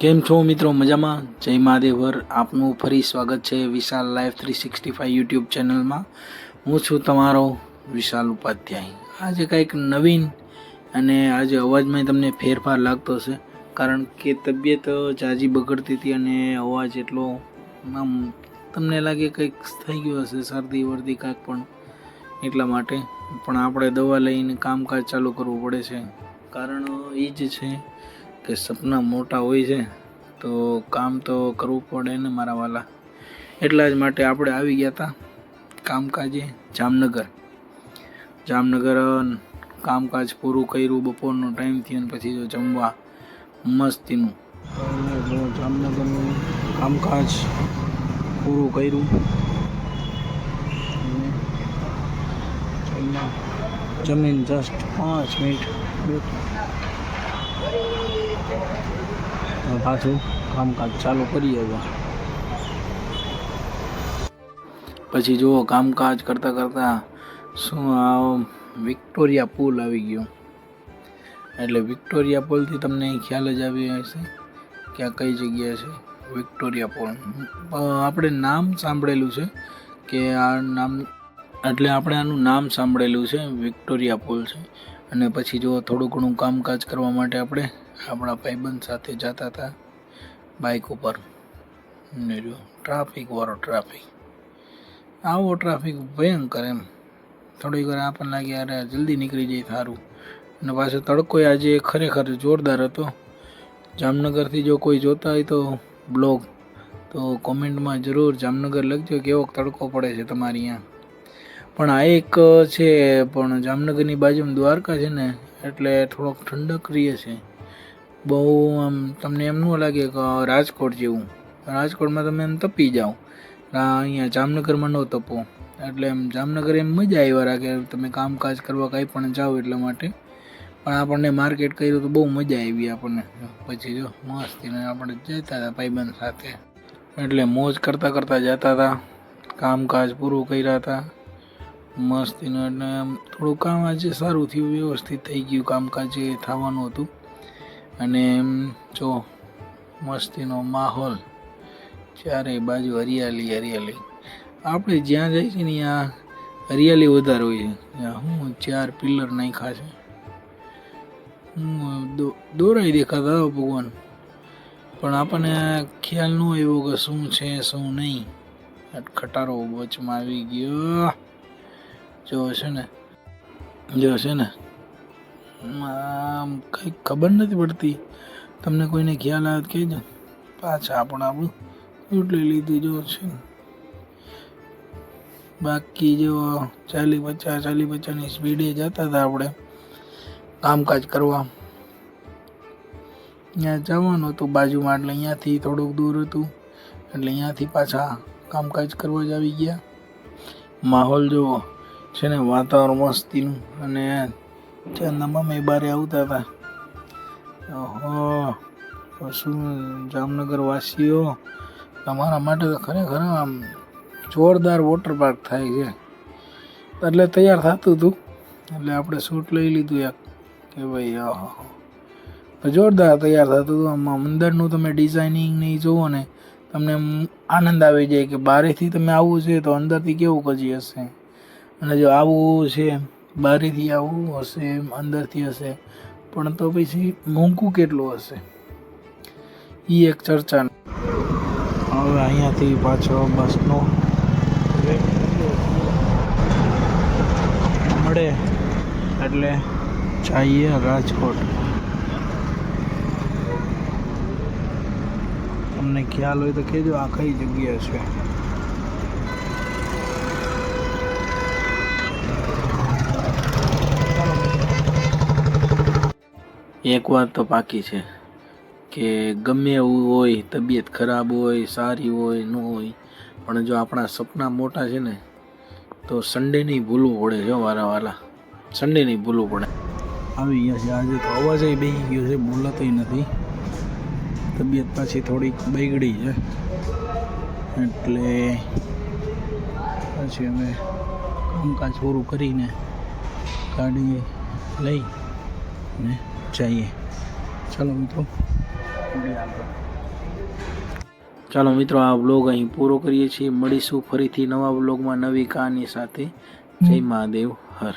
કેમ છો મિત્રો? મજામાં? જય મહાદેવર. આપનું ફરી સ્વાગત છે વિશાલ લાઈફ 365 યુટ્યુબ ચેનલમાં. હું છું તમારો વિશાલ ઉપાધ્યાય. આજે કંઈક નવીન અને આજે અવાજમાં તમને ફેરફાર લાગતો હશે, કારણ કે તબિયત જાજી બગડતી હતી અને અવાજ એટલો આમ તમને લાગે કંઈક થઈ ગયું હશે, શરદી વર્દી કાંઈક, પણ એટલા માટે પણ આપણે દવા લઈને કામકાજ ચાલુ કરવું પડે છે. કારણ એ જ છે કે સપના મોટા હોય છે તો કામ તો કરવું પડે ને મારા વાલા. એટલા જ માટે આપણે આવી ગયા હતા કામકાજે જામનગર કામકાજ પૂરું કર્યું. બપોરનો ટાઈમ થયો અને પછી જો જમવા મસ્તીનું જામનગરનું કામકાજ પૂરું કર્યું. જમીન જસ્ટ 5 મિનિટ પાછું કામકાજ ચાલુ કરીએ. પછી જુઓ કામકાજ કરતાં કરતાં શું વિક્ટોરિયા પુલ આવી ગયો. એટલે વિક્ટોરિયા પુલથી તમને ખ્યાલ જ આવી હશે કે આ કઈ જગ્યા છે. વિક્ટોરિયા પુલ આપણે નામ સાંભળેલું છે કે આ નામ, એટલે આપણે આનું નામ સાંભળેલું છે, વિક્ટોરિયા પુલ છે. અને પછી જો થોડું ઘણું કામકાજ કરવા માટે આપણે આપણા ભાઈબંધ સાથે જતા હતા બાઇક ઉપર. ને જો ટ્રાફિક આવો ટ્રાફિક ભયંકર. એમ થોડીક વાર આપણને લાગે યાર જલ્દી નીકળી જાય સારું. અને પાછો તડકો આજે ખરેખર જોરદાર હતો. જામનગરથી જો કોઈ જોતા હોય તો બ્લોગ, તો કોમેન્ટમાં જરૂર જામનગર લખજો કેવો તડકો પડે છે તમારી અહીંયા. પણ આ એક છે, પણ જામનગરની બાજુમાં દ્વારકા છે ને, એટલે થોડોક ઠંડક રહે છે. બહુ આમ તમને એમ ન લાગે કે રાજકોટ જેવું. રાજકોટમાં તમે એમ તપી જાઓ, અહીંયા જામનગરમાં ન તપો. એટલે એમ જામનગર એમ મજા આવ્યા રાખે તમે કામકાજ કરવા કાંઈ પણ જાઓ એટલા માટે. પણ આપણને માર્કેટ કર્યું તો બહુ મજા આવી આપણને. પછી જો મસ્તીને આપણે જતા હતા ભાઈબંધ સાથે, એટલે મોજ કરતાં કરતાં જતા હતા. કામકાજ પૂરું કર્યા હતા મસ્તીનું. એટલે થોડું કામ આજે સારું થયું, વ્યવસ્થિત થઈ ગયું કામકાજ જે થવાનું હતું. અને એમ જો મસ્તીનો માહોલ, ચારે બાજુ હરિયાળી. આપણે જ્યાં જઈએ છીએ ને ત્યાં હરિયાળી વધારે હોય છે. હું 4 પિલર નાખ્યા છે, દોરાઈ દેખાતા ભગવાન, પણ આપણને ખ્યાલ ન આવ્યો કે શું છે શું નહીં. ખટારો વચમાં આવી ગયો. જો છે ને કંઈક ખબર નથી પડતી. તમને કોઈને ખ્યાલ આવે કહેજો. પાછા આપણું લઈ લીધું જો છે. બાકી જો 40-50ની સ્પીડે જતા હતા આપણે કામકાજ કરવા. ત્યાં જવાનું હતું બાજુમાં, એટલે અહીંયાથી થોડુંક દૂર હતું, એટલે અહીંયાથી પાછા કામકાજ કરવા જ આવી ગયા. માહોલ જુઓ છે ને, વાતાવરણ મસ્તીનું. અને ત્યાંના મમ્મી બારે આવતા હતા. ઓહો, શું જામનગર વાસીઓ, તમારા માટે તો ખરેખર આમ જોરદાર વોટર પાર્ક થાય છે. એટલે તૈયાર થતું હતું, એટલે આપણે શૂટ લઈ લીધું એક કે ભાઈ જોરદાર તૈયાર થતું હતું. આમાં અંદરનું તમે ડિઝાઇનિંગ ને એ જુઓ ને, તમને આનંદ આવી જાય કે બહારેથી તમે આવવું છે તો અંદરથી કેવું કજી હશે. અને જો આવું છે બહારેથી આવું હશે, અંદરથી હશે, પણ તો પછી મોંઘું કેટલું હશે એ એક ચર્ચા. હવે અહીંયાથી પાછો બસનો મળે એટલે જઈએ રાજકોટ. તમને ખ્યાલ હોય તો કહેજો આ કઈ જગ્યા છે. એક વાત તો પાકી છે કે ગમે એવું હોય, તબિયત ખરાબ હોય, સારી હોય, ન હોય, પણ જો આપણા સપના મોટા છે ને તો સન્ડે નહીં ભૂલવું પડે છે વાલા. સન્ડે નહીં ભૂલવું પડે. આવી ગયા છે આજે તો, અવાજ બેસી ગયો છે, બોલાતોય નથી. તબિયત પાછી થોડીક બગડી છે, એટલે પછી અમે કામકાજ પૂરું કરીને ગાડી લઈ ને જઈએ. ચાલો મિત્રો, આગળ ચાલો મિત્રો, આ વ્લોગ અહીં પૂરો કરીએ છીએ. મળીશું ફરીથી નવા વ્લોગમાં નવી કહાની સાથે. જય મહાદેવ હર.